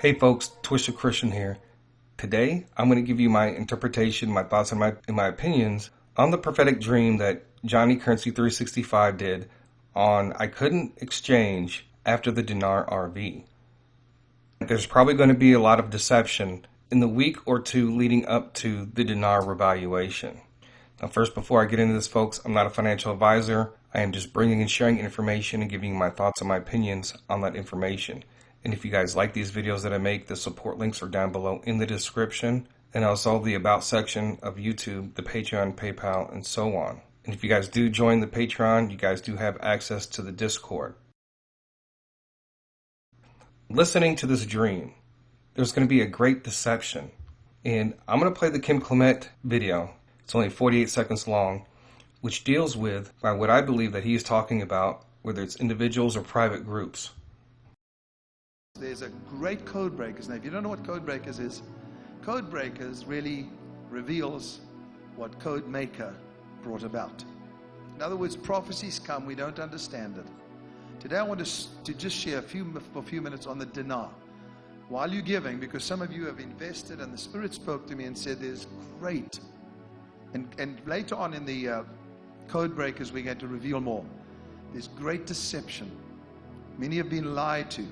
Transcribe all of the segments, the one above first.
Hey folks, Twisted Christian here. Today, I'm going to give you my interpretation, my thoughts, and my opinions on the prophetic dream that Johnny Currency 365 did on I couldn't exchange after the Dinar RV. There's probably going to be a lot of deception in the week or two leading up to the Dinar revaluation. Now first, before I get into this, folks, I'm not a financial advisor. I am just bringing and sharing information and giving you my thoughts and my opinions on that information. And if you guys like these videos that I make, the support links are down below in the description, and also the About section of YouTube, the Patreon, PayPal, and so on. And if you guys do join the Patreon, you guys do have access to the Discord. Listening to this dream, there's going to be a great deception. And I'm going to play the Kim Clement video. It's only 48 seconds long, which deals with by what I believe that he is talking about, whether it's individuals or private groups. There's a great code breakers. Now, if you don't know what code breakers is, code breakers really reveals what code maker brought about. In other words, prophecies come, we don't understand it. Today I want to just share for a few minutes on the dinar. While you're giving, because some of you have invested and the Spirit spoke to me and said there's great. And later on in the code breakers we're going to reveal more. There's great deception. Many have been lied to.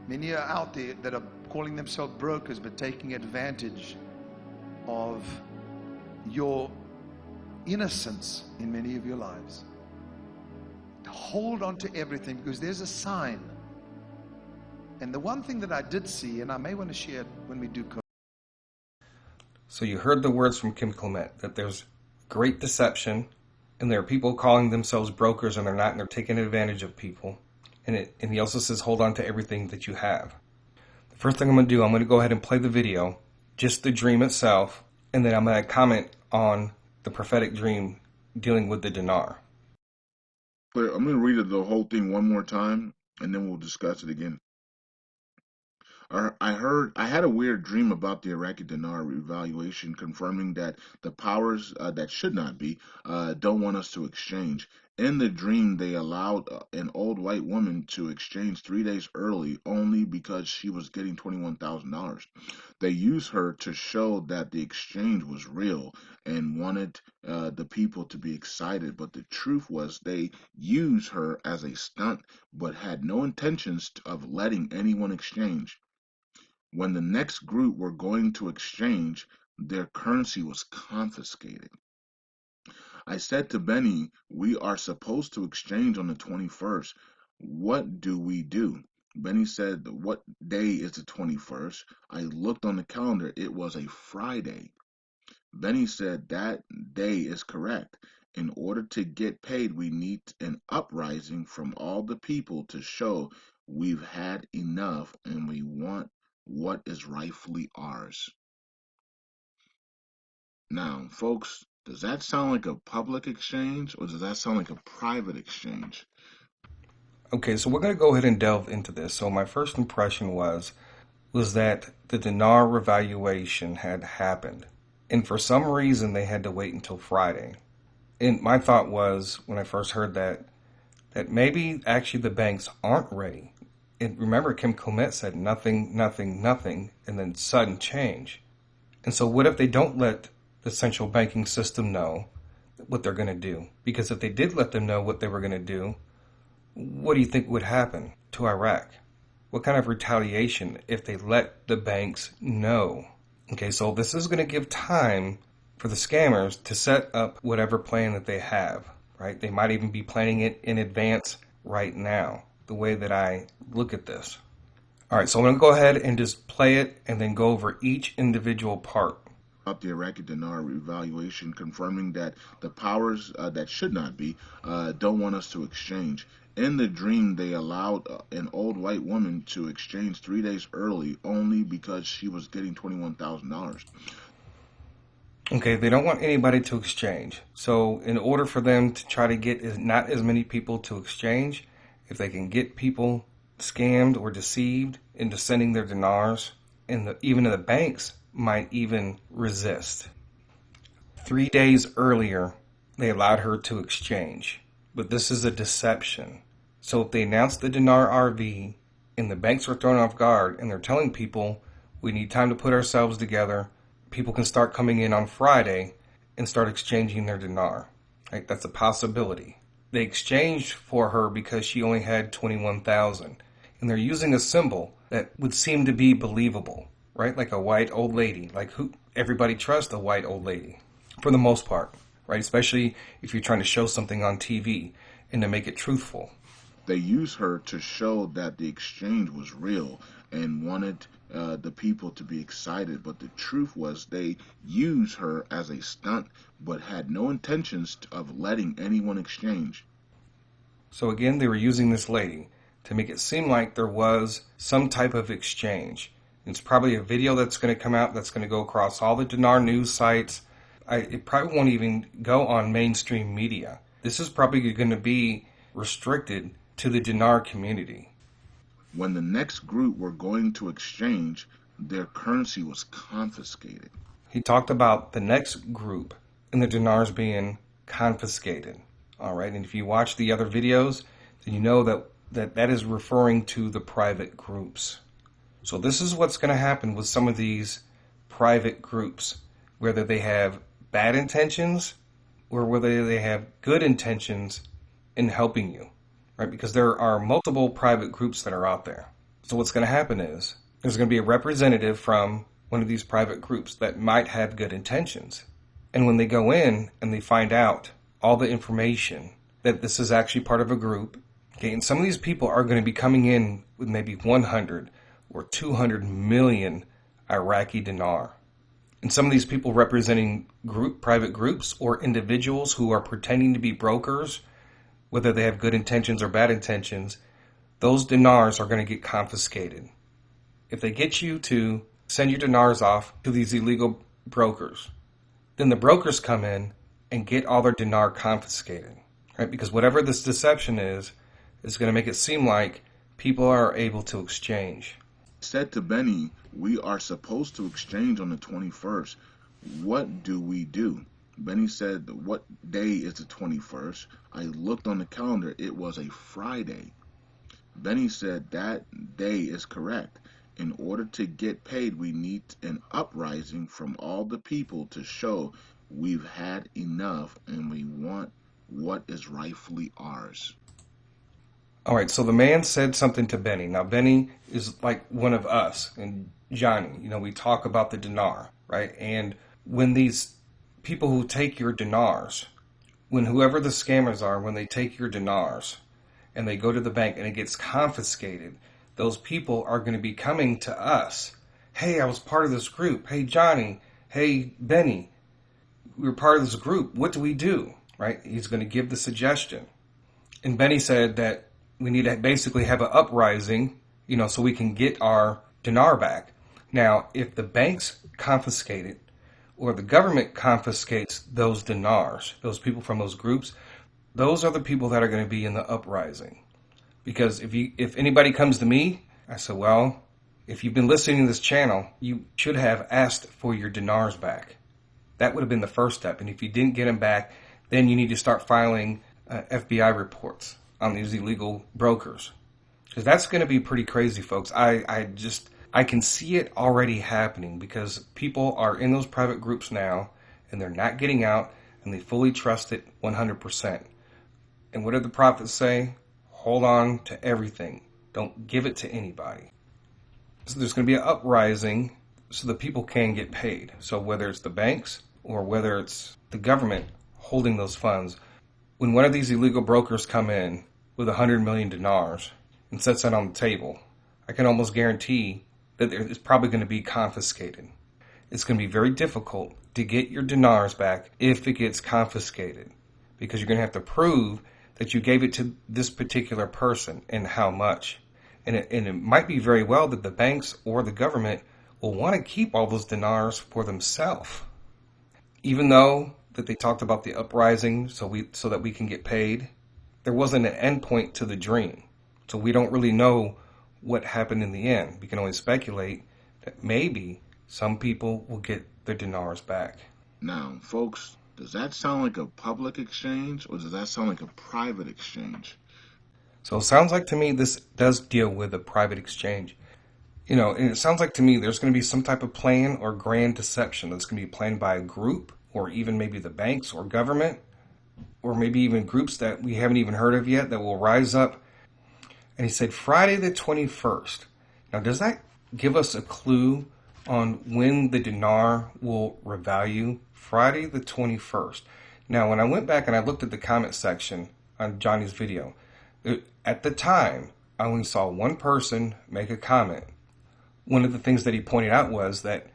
Many are out there that are calling themselves brokers but taking advantage of your innocence in many of your lives. Hold on to everything because there's a sign. And the one thing that I did see, and I may want to share it when we do code. So you heard the words from Kim Clement, that there's great deception, and there are people calling themselves brokers and they're not, and they're taking advantage of people. And he also says, hold on to everything that you have. The first thing I'm going to do, I'm going to go ahead and play the video, just the dream itself, and then I'm going to comment on the prophetic dream dealing with the dinar. I'm going to read the whole thing one more time, and then we'll discuss it again. I had a weird dream about the Iraqi dinar revaluation, confirming that the powers that should not be don't want us to exchange. In the dream, they allowed an old white woman to exchange 3 days early only because she was getting $21,000. They used her to show that the exchange was real and wanted the people to be excited. But the truth was they used her as a stunt but had no intentions of letting anyone exchange. When the next group were going to exchange, their currency was confiscated. I said to Benny, we are supposed to exchange on the 21st. What do we do? Benny said, what day is the 21st? I looked on the calendar. It was a Friday. Benny said that day is correct. In order to get paid, we need an uprising from all the people to show we've had enough and we want what is rightfully ours. Now, folks, does that sound like a public exchange or does that sound like a private exchange? Okay, so we're going to go ahead and delve into this. So my first impression was that the dinar revaluation had happened. And for some reason, they had to wait until Friday. And my thought was, when I first heard that maybe actually the banks aren't ready. And remember, Kim Clement said nothing, nothing, nothing, and then sudden change. And so what if they don't let the central banking system know what they're going to do? Because if they did let them know what they were going to do, what do you think would happen to Iraq? What kind of retaliation if they let the banks know? Okay, so this is going to give time for the scammers to set up whatever plan that they have, right? They might even be planning it in advance right now, the way that I look at this. All right, so I'm going to go ahead and just play it and then go over each individual part. About the Iraqi dinar revaluation, confirming that the powers that should not be don't want us to exchange. In the dream, they allowed an old white woman to exchange 3 days early only because she was getting $21,000. Okay, they don't want anybody to exchange. So in order for them to try to get not as many people to exchange, if they can get people scammed or deceived into sending their dinars, and even the banks might even resist. 3 days earlier, they allowed her to exchange. But this is a deception. So if they announce the Dinar RV And the banks are thrown off guard, and they're telling people, we need time to put ourselves together. People can start coming in on Friday and start exchanging their dinar. Right? That's a possibility. They exchanged for her because she only had 21,000. And they're using a symbol that would seem to be believable, right? Like a white old lady. Like who everybody trusts a white old lady for the most part, right? Especially if you're trying to show something on TV and to make it truthful. They used her to show that the exchange was real and wanted the people to be excited. But the truth was they used her as a stunt, but had no intentions of letting anyone exchange. So again, they were using this lady to make it seem like there was some type of exchange. It's probably a video that's going to come out that's going to go across all the Dinar news sites. It probably won't even go on mainstream media. This is probably going to be restricted to the Dinar community. When the next group were going to exchange, their currency was confiscated. He talked about the next group and the dinars being confiscated. All right, and if you watch the other videos, then you know that is referring to the private groups. So this is what's going to happen with some of these private groups, whether they have bad intentions or whether they have good intentions in helping you, right? Because there are multiple private groups that are out there. So what's going to happen is there's going to be a representative from one of these private groups that might have good intentions. And when they go in and they find out all the information that this is actually part of a group, okay, and some of these people are going to be coming in with maybe 100 or 200 million Iraqi dinar. And some of these people representing private groups or individuals who are pretending to be brokers, whether they have good intentions or bad intentions, those dinars are going to get confiscated. If they get you to send your dinars off to these illegal brokers, then the brokers come in and get all their dinar confiscated, right? Because whatever this deception is going to make it seem like people are able to exchange. Said to Benny, we are supposed to exchange on the 21st. What do we do? Benny said, what day is the 21st? I looked on the calendar. It was a Friday. Benny said that day is correct. In order to get paid, we need an uprising from all the people to show we've had enough and we want what is rightfully ours. All right, so the man said something to Benny. Now, Benny is like one of us, and Johnny, we talk about the dinar, right? And when these people who take your dinars, when whoever the scammers are, when they take your dinars and they go to the bank and it gets confiscated, those people are going to be coming to us. Hey, I was part of this group. Hey, Johnny. Hey, Benny. We were part of this group. What do we do? Right? He's going to give the suggestion. And Benny said that we need to basically have an uprising, so we can get our dinar back. Now, if the banks confiscate it or the government confiscates those dinars, those people from those groups, those are the people that are going to be in the uprising. Because if anybody comes to me, I said, well, if you've been listening to this channel, you should have asked for your dinars back. That would have been the first step. And if you didn't get them back, then you need to start filing FBI reports on these illegal brokers. Because that's going to be pretty crazy, folks. I can see it already happening because people are in those private groups now and they're not getting out and they fully trust it 100%. And what did the prophets say? Hold on to everything. Don't give it to anybody. So there's going to be an uprising so the people can get paid. So whether it's the banks or whether it's the government holding those funds, when one of these illegal brokers come in with 100 million dinars and sets that on the table, I can almost guarantee that it's probably going to be confiscated. It's going to be very difficult to get your dinars back if it gets confiscated because you're going to have to prove that you gave it to this particular person and how much. And it might be very well that the banks or the government will want to keep all those dinars for themselves. Even though that they talked about the uprising so that we can get paid, there wasn't an end point to the dream. So we don't really know what happened in the end. We can only speculate that maybe some people will get their dinars back. Now, folks, does that sound like a public exchange or does that sound like a private exchange? So it sounds like to me this does deal with a private exchange. And it sounds like to me there's going to be some type of plan or grand deception that's going to be planned by a group, or even maybe the banks or government, or maybe even groups that we haven't even heard of yet that will rise up. And he said Friday the 21st. Now, does that give us a clue on when the dinar will revalue? Friday the 21st. Now, when I went back and I looked at the comment section on Johnny's video, at the time, I only saw one person make a comment. One of the things that he pointed out was that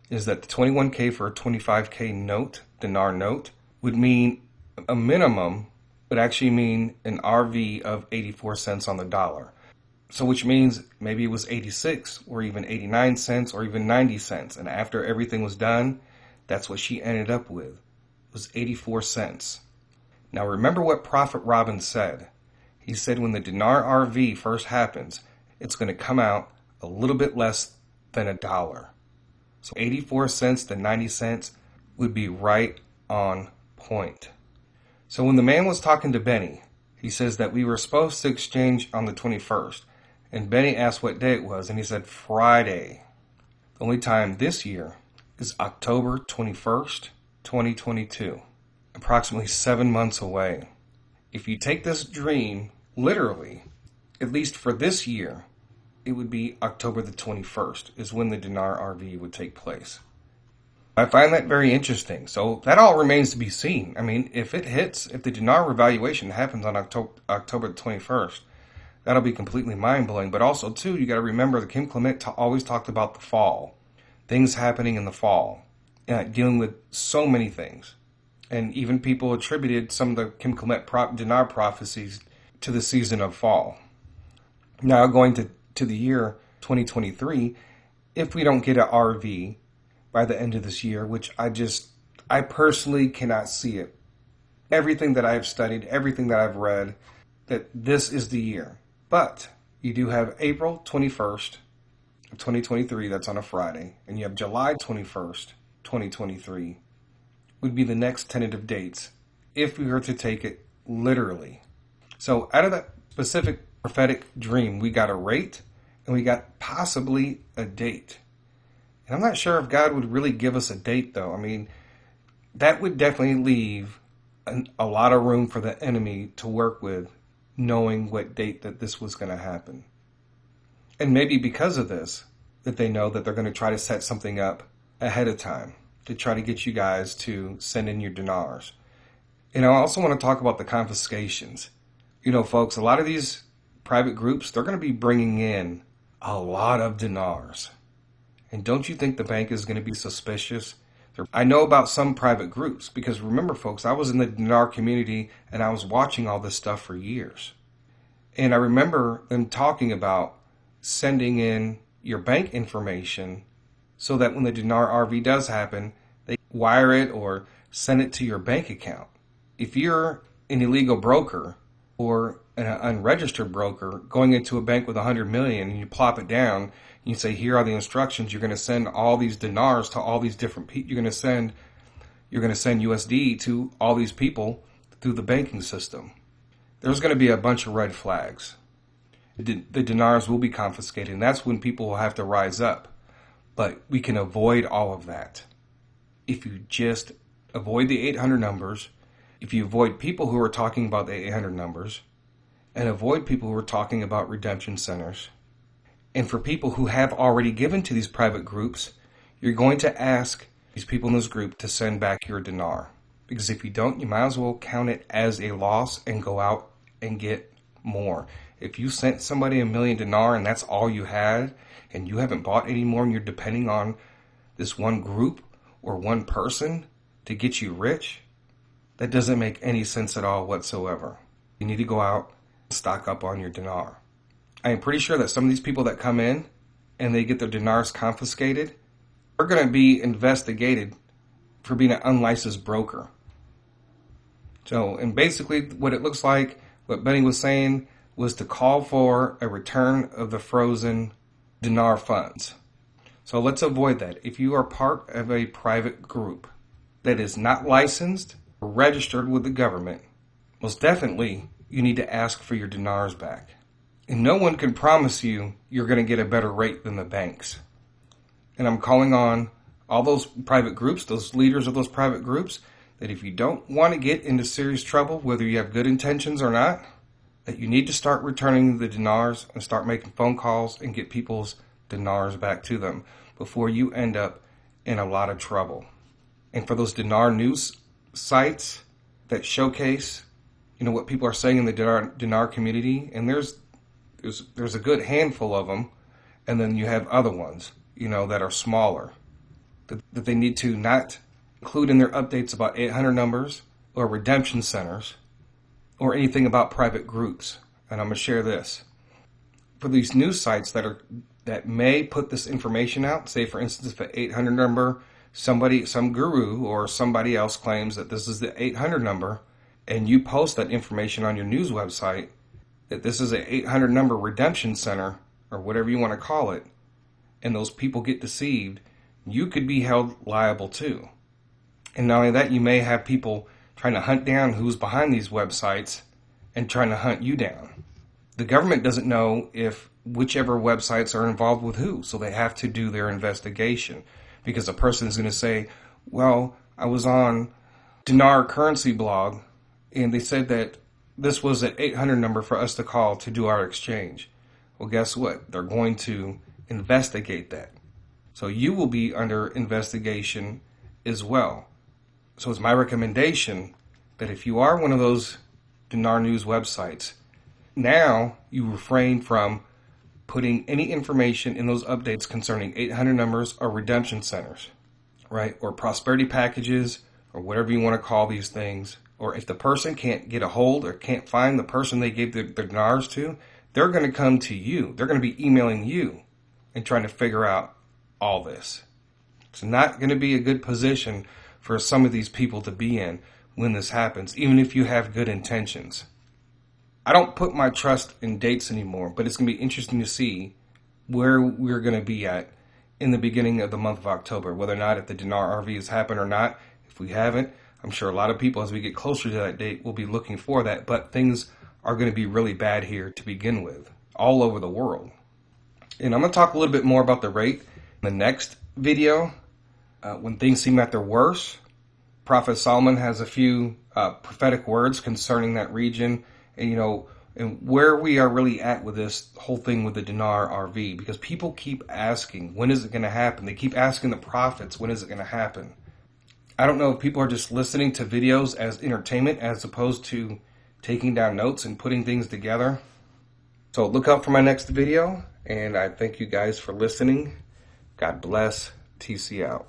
the 21K for a 25K note, dinar note, would mean a minimum, would actually mean an RV of 84 cents on the dollar. So which means maybe it was 86 or even 89 cents or even 90 cents. And after everything was done, that's what she ended up with, was 84 cents. Now remember what Prophet Robin said. He said when the dinar RV first happens, it's going to come out a little bit less than $1. So 84 cents to 90 cents would be right on point. So when the man was talking to Benny, he says that we were supposed to exchange on the 21st. And Benny asked what day it was, and he said Friday. The only time this year is October 21st, 2022. Approximately 7 months away. If you take this dream literally, at least for this year, it would be October the 21st is when the dinar RV would take place. I find that very interesting. So that all remains to be seen. I mean, if the dinar revaluation happens on October the 21st, that'll be completely mind-blowing. But also, too, you got to remember that Kim Clement always talked about the fall. Things happening in the fall. Dealing with so many things. And even people attributed some of the Kim Clement dinar prophecies to the season of fall. Now, going to the year 2023, if we don't get an RV by the end of this year, which I personally cannot see it. Everything that I've studied, everything that I've read, that this is the year. But you do have April 21st of 2023, that's on a Friday, and you have July 21st, 2023, would be the next tentative dates if we were to take it literally. So out of that specific prophetic dream, we got a rate and we got possibly a date. And I'm not sure if God would really give us a date, though. I mean, that would definitely leave a lot of room for the enemy to work with, knowing what date that this was going to happen. And maybe because of this, that they know that they're going to try to set something up ahead of time to try to get you guys to send in your dinars. And I also want to talk about the confiscations. Folks, a lot of these private groups, they're going to be bringing in a lot of dinars. And don't you think the bank is going to be suspicious? I know about some private groups because remember, folks, I was in the dinar community and I was watching all this stuff for years. And I remember them talking about sending in your bank information so that when the dinar RV does happen, they wire it or send it to your bank account. If you're an illegal broker or an unregistered broker going into a bank with 100 million and you plop it down and you say, here are the instructions, you're going to send all these dinars to all these different people, you're going to send USD to all these people through the banking system. There's going to be a bunch of red flags. The dinars will be confiscated, and that's when people will have to rise up. But we can avoid all of that if you just avoid the 800 numbers, if you avoid people who are talking about the 800 numbers, and avoid people who are talking about redemption centers. And for people who have already given to these private groups, you're going to ask these people in this group to send back your dinar. Because if you don't, you might as well count it as a loss and go out and get more. If you sent somebody 1,000,000 dinar and that's all you had, and you haven't bought any more and you're depending on this one group or one person to get you rich, that doesn't make any sense at all whatsoever. You need to go out and stock up on your dinar. I am pretty sure that some of these people that come in and they get their dinars confiscated are going to be investigated for being an unlicensed broker. So, and basically what it looks like, what Benny was saying, was to call for a return of the frozen dinar funds. So let's avoid that. If you are part of a private group that is not licensed or registered with the government, most definitely you need to ask for your dinars back. And no one can promise you you're going to get a better rate than the banks. And I'm calling on all those private groups, those leaders of those private groups, that if you don't want to get into serious trouble, whether you have good intentions or not, that you need to start returning the dinars and start making phone calls and get people's dinars back to them before you end up in a lot of trouble. And for those dinar news sites that showcase, what people are saying in the dinar community, and there's a good handful of them, and then you have other ones, that are smaller, that they need to not include in their updates about 800 numbers or redemption centers or anything about private groups. And I'm going to share this. For these news sites that may put this information out, say for instance, if an 800 number, some guru or somebody else claims that this is the 800 number, and you post that information on your news website, that this is an 800 number redemption center, or whatever you want to call it, and those people get deceived, you could be held liable too. And not only that, you may have people trying to hunt down who's behind these websites and trying to hunt you down. The government doesn't know if whichever websites are involved with who, so they have to do their investigation, because a person is going to say, well, I was on Dinar currency blog and they said that this was an 800 number for us to call to do our exchange. Well, guess what? They're going to investigate that. So you will be under investigation as well. So it's my recommendation that if you are one of those Dinar news websites, now you refrain from putting any information in those updates concerning 800 numbers or redemption centers, right? Or prosperity packages, or whatever you want to call these things. Or if the person can't get a hold or can't find the person they gave their dinars to, they're going to come to you. They're going to be emailing you and trying to figure out all this. It's not going to be a good position for some of these people to be in when this happens, even if you have good intentions. I don't put my trust in dates anymore, but it's going to be interesting to see where we're going to be at in the beginning of the month of October, whether or not if the Dinar RV has happened or not. If we haven't, I'm sure a lot of people, as we get closer to that date, will be looking for that, but things are going to be really bad here to begin with, all over the world. And I'm going to talk a little bit more about the rate in the next video. When things seem at their worst, Prophet Solomon has a few prophetic words concerning that region, and where we are really at with this whole thing with the Dinar RV, because people keep asking, when is it going to happen? They keep asking the prophets, when is it going to happen? I don't know if people are just listening to videos as entertainment as opposed to taking down notes and putting things together. So look out for my next video, and I thank you guys for listening. God bless. TC out.